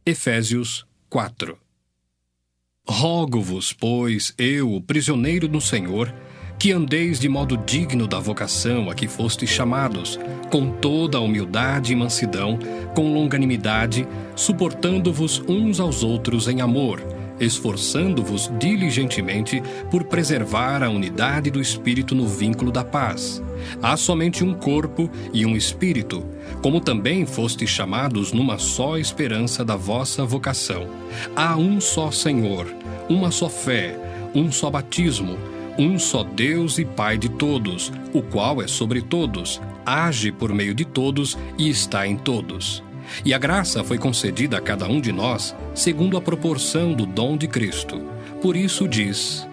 Efésios 4. Rogo-vos, pois, eu, o prisioneiro do Senhor, que andeis de modo digno da vocação a que fostes chamados, com toda a humildade e mansidão, com longanimidade, suportando-vos uns aos outros em amor, esforçando-vos diligentemente por preservar a unidade do Espírito no vínculo da paz. Há somente um corpo e um Espírito, como também fostes chamados numa só esperança da vossa vocação. Há um só Senhor, uma só fé, um só batismo, um só Deus e Pai de todos, o qual é sobre todos, age por meio de todos e está em todos. E a graça foi concedida a cada um de nós, segundo a proporção do dom de Cristo. Por isso diz: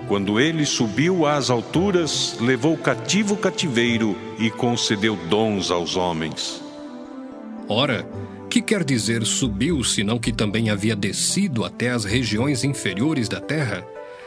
Quando ele subiu às alturas, levou cativo o cativeiro e concedeu dons aos homens. Ora, que quer dizer subiu, senão que também havia descido até as regiões inferiores da terra?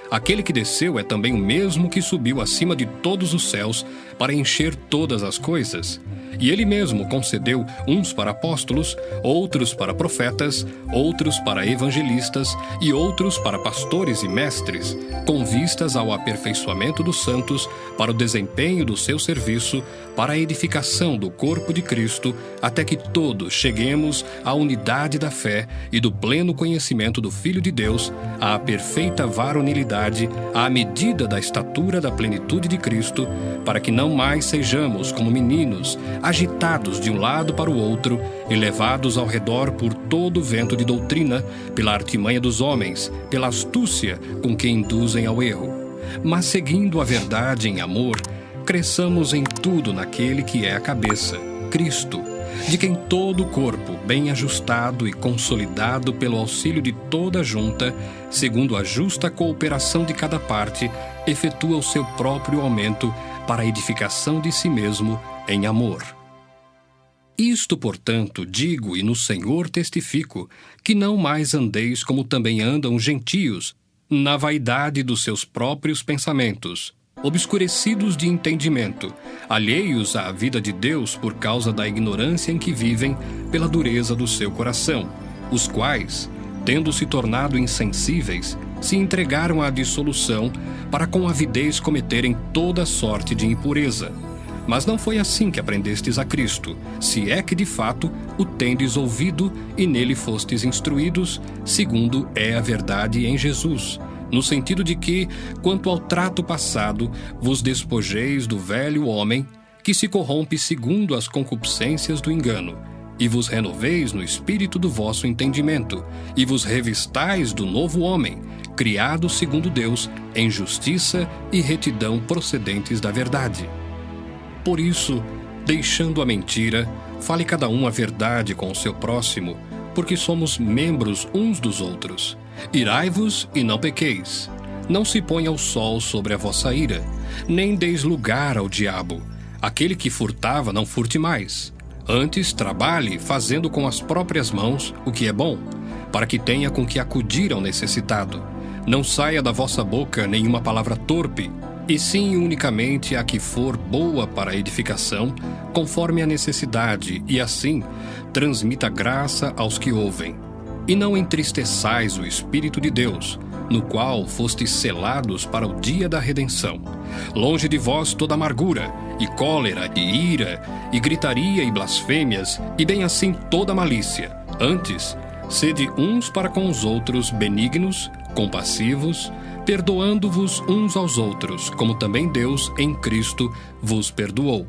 Aquele que desceu é também o mesmo que subiu acima de todos os céus para encher todas as coisas. E ele mesmo concedeu uns para apóstolos, outros para profetas, outros para evangelistas e outros para pastores e mestres, com vistas ao aperfeiçoamento dos santos, para o desempenho do seu serviço, para a edificação do corpo de Cristo, até que todos cheguemos à unidade da fé e do pleno conhecimento do Filho de Deus, à perfeita varonilidade, à medida da estatura da plenitude de Cristo, para que não mais sejamos como meninos, agitados de um lado para o outro e levados ao redor por todo o vento de doutrina, pela artimanha dos homens, pela astúcia com que induzem ao erro. Mas seguindo a verdade em amor, cresçamos em tudo naquele que é a cabeça, Cristo, de quem todo o corpo, bem ajustado e consolidado pelo auxílio de toda a junta, segundo a justa cooperação de cada parte, efetua o seu próprio aumento para a edificação de si mesmo em amor. Isto, portanto, digo e no Senhor testifico, que não mais andeis como também andam os gentios, na vaidade dos seus próprios pensamentos, obscurecidos de entendimento, alheios à vida de Deus por causa da ignorância em que vivem, pela dureza do seu coração, os quais, tendo se tornado insensíveis, se entregaram à dissolução para com avidez cometerem toda sorte de impureza. Mas não foi assim que aprendestes a Cristo, se é que de fato o tendes ouvido e nele fostes instruídos, segundo é a verdade em Jesus, no sentido de que, quanto ao trato passado, vos despojeis do velho homem, que se corrompe segundo as concupiscências do engano, e vos renoveis no espírito do vosso entendimento, e vos revistais do novo homem, criado segundo Deus, em justiça e retidão procedentes da verdade. Por isso, deixando a mentira, fale cada um a verdade com o seu próximo, porque somos membros uns dos outros. Irai-vos e não pequeis. Não se ponha o sol sobre a vossa ira, nem deis lugar ao diabo. Aquele que furtava, não furte mais. Antes, trabalhe, fazendo com as próprias mãos o que é bom, para que tenha com que acudir ao necessitado. Não saia da vossa boca nenhuma palavra torpe, e sim unicamente a que for boa para a edificação, conforme a necessidade, e assim transmita graça aos que ouvem. E não entristeçais o Espírito de Deus, no qual fostes selados para o dia da redenção. Longe de vós toda amargura, e cólera, e ira, e gritaria, e blasfêmias, e bem assim toda malícia. Antes, sede uns para com os outros benignos, compassivos, perdoando-vos uns aos outros, como também Deus, em Cristo, vos perdoou.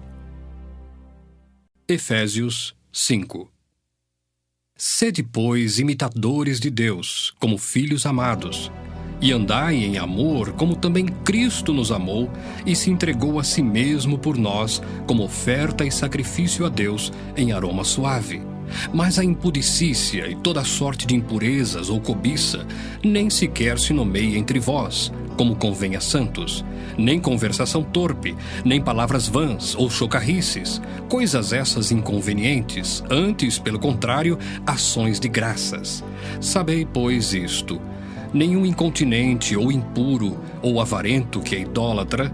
Efésios 5. Sede, pois, imitadores de Deus, como filhos amados, e andai em amor, como também Cristo nos amou e se entregou a si mesmo por nós, como oferta e sacrifício a Deus em aroma suave. Mas a impudicícia e toda sorte de impurezas ou cobiça nem sequer se nomeia entre vós, como convém a santos, nem conversação torpe, nem palavras vãs ou chocarrices, coisas essas inconvenientes, antes, pelo contrário, ações de graças. Sabei, pois, isto: nenhum incontinente ou impuro ou avarento que é idólatra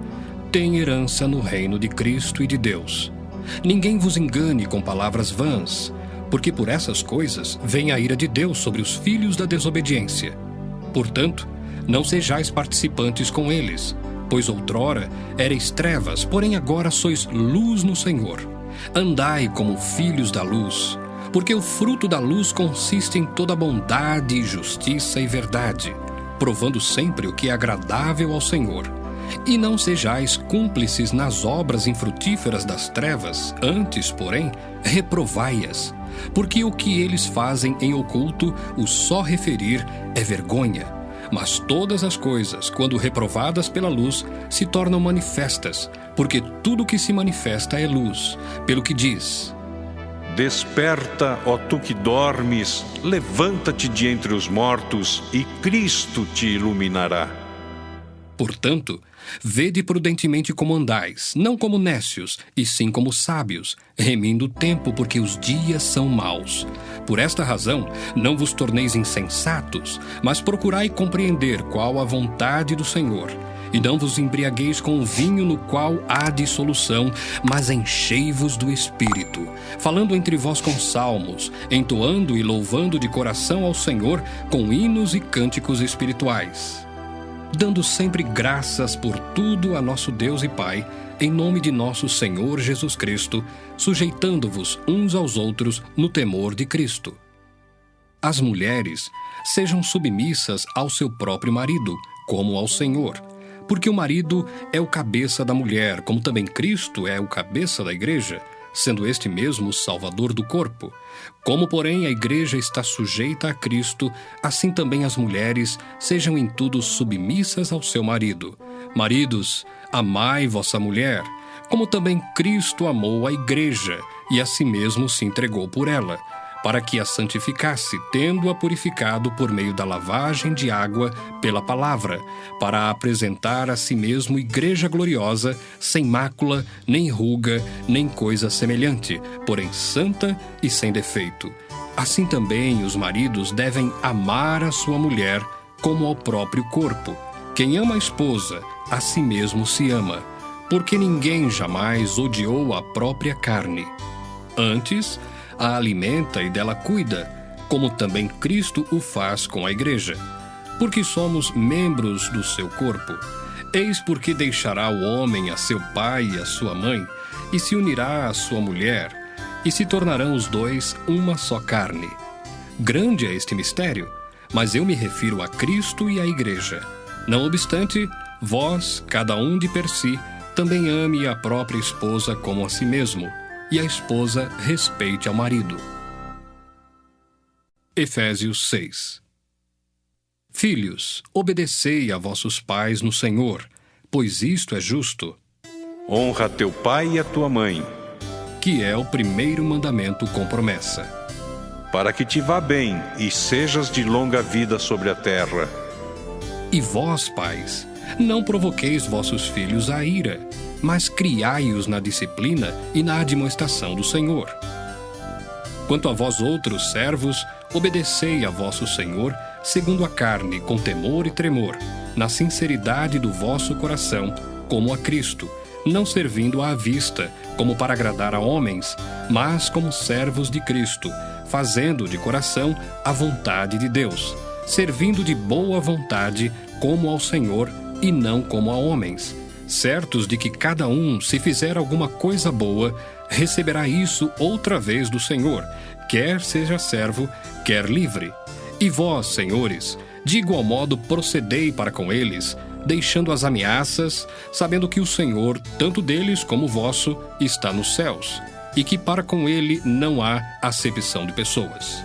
tem herança no reino de Cristo e de Deus. Ninguém vos engane com palavras vãs, porque por essas coisas vem a ira de Deus sobre os filhos da desobediência. Portanto, não sejais participantes com eles, pois outrora erais trevas, porém agora sois luz no Senhor. Andai como filhos da luz, porque o fruto da luz consiste em toda bondade, justiça e verdade, provando sempre o que é agradável ao Senhor. E não sejais cúmplices nas obras infrutíferas das trevas, antes, porém, reprovai-as, porque o que eles fazem em oculto, o só referir é vergonha. Mas todas as coisas, quando reprovadas pela luz, se tornam manifestas, porque tudo que se manifesta é luz, pelo que diz: Desperta, ó tu que dormes, levanta-te de entre os mortos, e Cristo te iluminará. Portanto, vede prudentemente como andais, não como nécios, e sim como sábios, remindo o tempo, porque os dias são maus. Por esta razão, não vos torneis insensatos, mas procurai compreender qual a vontade do Senhor. E não vos embriagueis com o vinho no qual há dissolução, mas enchei-vos do Espírito, falando entre vós com salmos, entoando e louvando de coração ao Senhor com hinos e cânticos espirituais, dando sempre graças por tudo a nosso Deus e Pai, em nome de nosso Senhor Jesus Cristo, sujeitando-vos uns aos outros no temor de Cristo. As mulheres sejam submissas ao seu próprio marido, como ao Senhor, porque o marido é o cabeça da mulher, como também Cristo é o cabeça da igreja, sendo este mesmo o Salvador do corpo. Como, porém, a igreja está sujeita a Cristo, assim também as mulheres sejam em tudo submissas ao seu marido. Maridos, amai vossa mulher, como também Cristo amou a igreja, e a si mesmo se entregou por ela, para que a santificasse, tendo-a purificado por meio da lavagem de água pela palavra, para a apresentar a si mesmo igreja gloriosa, sem mácula, nem ruga, nem coisa semelhante, porém santa e sem defeito. Assim também os maridos devem amar a sua mulher como ao próprio corpo. Quem ama a esposa, a si mesmo se ama, porque ninguém jamais odiou a própria carne. Antes, a alimenta e dela cuida, como também Cristo o faz com a igreja, porque somos membros do seu corpo. Eis porque deixará o homem a seu pai e a sua mãe, e se unirá à sua mulher, e se tornarão os dois uma só carne. Grande é este mistério, mas eu me refiro a Cristo e à igreja. Não obstante, vós, cada um de per si, também ame a própria esposa como a si mesmo, e a esposa respeite ao marido. Efésios 6. Filhos, obedecei a vossos pais no Senhor, pois isto é justo. Honra teu pai e a tua mãe, que é o primeiro mandamento com promessa, para que te vá bem e sejas de longa vida sobre a terra. E vós, pais, não provoqueis vossos filhos à ira, mas criai-os na disciplina e na admoestação do Senhor. Quanto a vós outros servos, obedecei a vosso Senhor, segundo a carne, com temor e tremor, na sinceridade do vosso coração, como a Cristo, não servindo à vista, como para agradar a homens, mas como servos de Cristo, fazendo de coração a vontade de Deus, servindo de boa vontade, como ao Senhor e não como a homens, certos de que cada um, se fizer alguma coisa boa, receberá isso outra vez do Senhor, quer seja servo, quer livre. E vós, senhores, de igual modo procedei para com eles, deixando as ameaças, sabendo que o Senhor, tanto deles como vosso, está nos céus, e que para com ele não há acepção de pessoas.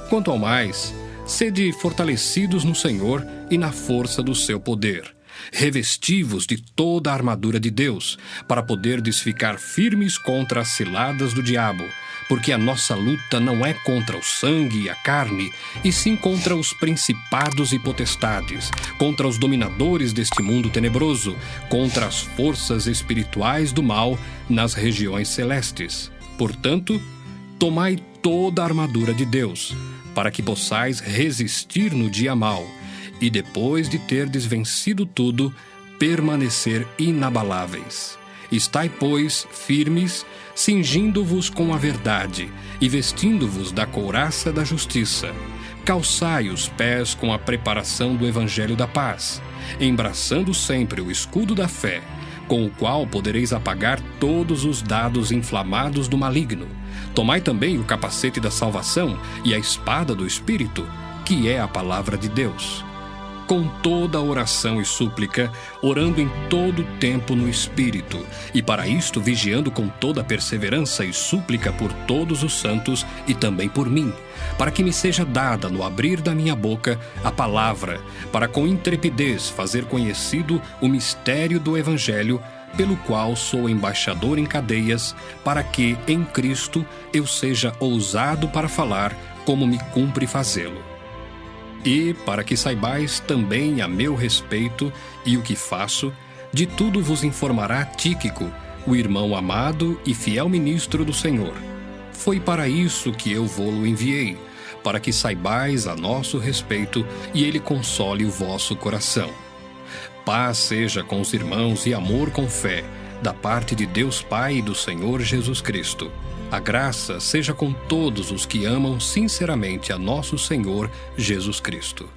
Quanto ao mais, sede fortalecidos no Senhor e na força do seu poder. Revesti-vos de toda a armadura de Deus, para poderdes ficar firmes contra as ciladas do diabo, porque a nossa luta não é contra o sangue e a carne, e sim contra os principados e potestades, contra os dominadores deste mundo tenebroso, contra as forças espirituais do mal nas regiões celestes. Portanto, tomai toda a armadura de Deus, para que possais resistir no dia mau, e depois de terdes vencido tudo, permanecer inabaláveis. Estai, pois, firmes, cingindo-vos com a verdade e vestindo-vos da couraça da justiça. Calçai os pés com a preparação do evangelho da paz, embraçando sempre o escudo da fé, com o qual podereis apagar todos os dados inflamados do maligno. Tomai também o capacete da salvação e a espada do Espírito, que é a palavra de Deus. Com toda oração e súplica, orando em todo o tempo no Espírito, e para isto vigiando com toda perseverança e súplica por todos os santos e também por mim, para que me seja dada no abrir da minha boca a palavra, para com intrepidez fazer conhecido o mistério do Evangelho, pelo qual sou embaixador em cadeias, para que, em Cristo, eu seja ousado para falar como me cumpre fazê-lo. E, para que saibais também a meu respeito e o que faço, de tudo vos informará Tíquico, o irmão amado e fiel ministro do Senhor. Foi para isso que eu vô-lo enviei, para que saibais a nosso respeito e ele console o vosso coração. Paz seja com os irmãos e amor com fé, da parte de Deus Pai e do Senhor Jesus Cristo. A graça seja com todos os que amam sinceramente a nosso Senhor Jesus Cristo.